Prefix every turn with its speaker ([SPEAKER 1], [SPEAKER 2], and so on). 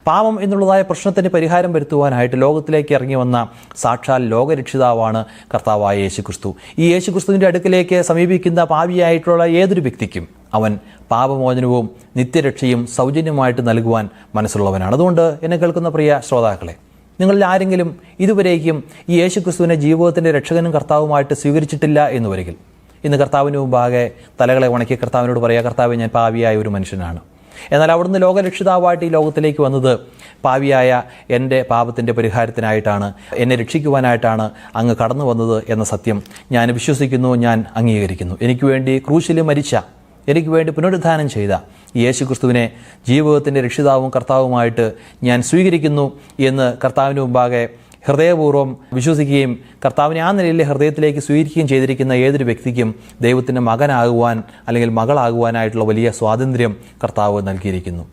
[SPEAKER 1] പാപം എന്നുള്ളതായ പ്രശ്നത്തിന് പരിഹാരം വരുത്തുവാനായിട്ട് ലോകത്തിലേക്ക് ഇറങ്ങി വന്ന സാക്ഷാൽ ലോകരക്ഷിതാവാണ് കർത്താവായ യേശുക്രിസ്തു. ഈ യേശുക്രിസ്തുവിൻ്റെ അടുക്കിലേക്ക് സമീപിക്കുന്ന പാപിയായിട്ടുള്ള ഏതൊരു വ്യക്തിക്കും അവൻ പാപമോചനവും നിത്യരക്ഷയും സൗജന്യമായിട്ട് നൽകുവാൻ മനസ്സുള്ളവനാണ്. അതുകൊണ്ട് എന്നെ കേൾക്കുന്ന പ്രിയ ശ്രോതാക്കളെ, നിങ്ങളിൽ ആരെങ്കിലും ഇതുവരേക്കും ഈ യേശുക്രിസ്തുവിനെ ജീവിതത്തിൻ്റെ രക്ഷകനും കർത്താവുമായിട്ട് സ്വീകരിച്ചിട്ടില്ല എന്ന് വരികിൽ, ഇന്ന് കർത്താവിന് മുമ്പാകെ തലകളെ ഉണക്കി കർത്താവിനോട് പറയുക, കർത്താവെ, ഞാൻ പാപിയായ ഒരു മനുഷ്യനാണ്. എന്നാൽ അവിടുന്ന് ലോകരക്ഷിതാവായിട്ട് ഈ ലോകത്തിലേക്ക് വന്നത് പാപിയായ എൻ്റെ പാപത്തിൻ്റെ പരിഹാരത്തിനായിട്ടാണ്, എന്നെ രക്ഷിക്കുവാനായിട്ടാണ് അങ്ങ് കടന്നു വന്നത് എന്ന സത്യം ഞാൻ വിശ്വസിക്കുന്നു, ഞാൻ അംഗീകരിക്കുന്നു. എനിക്ക് വേണ്ടി ക്രൂശിൽ മരിച്ച, എനിക്ക് വേണ്ടി പുനരുദ്ധാനം ചെയ്ത യേശുക്രിസ്തുവിനെ ജീവിതത്തിൻ്റെ രക്ഷിതാവും കർത്താവുമായിട്ട് ഞാൻ സ്വീകരിക്കുന്നു എന്ന് കർത്താവിന് മുമ്പാകെ ഹൃദയപൂർവ്വം വിശ്വസിക്കുകയും കർത്താവിനെ ആ നിലയിൽ ഹൃദയത്തിലേക്ക് സ്വീകരിക്കുകയും ചെയ്തിരിക്കുന്ന ഏതൊരു വ്യക്തിക്കും ദൈവത്തിൻ്റെ മകനാകുവാൻ അല്ലെങ്കിൽ മകളാകുവാനായിട്ടുള്ള വലിയ സ്വാതന്ത്ര്യം കർത്താവ് നൽകിയിരിക്കുന്നു.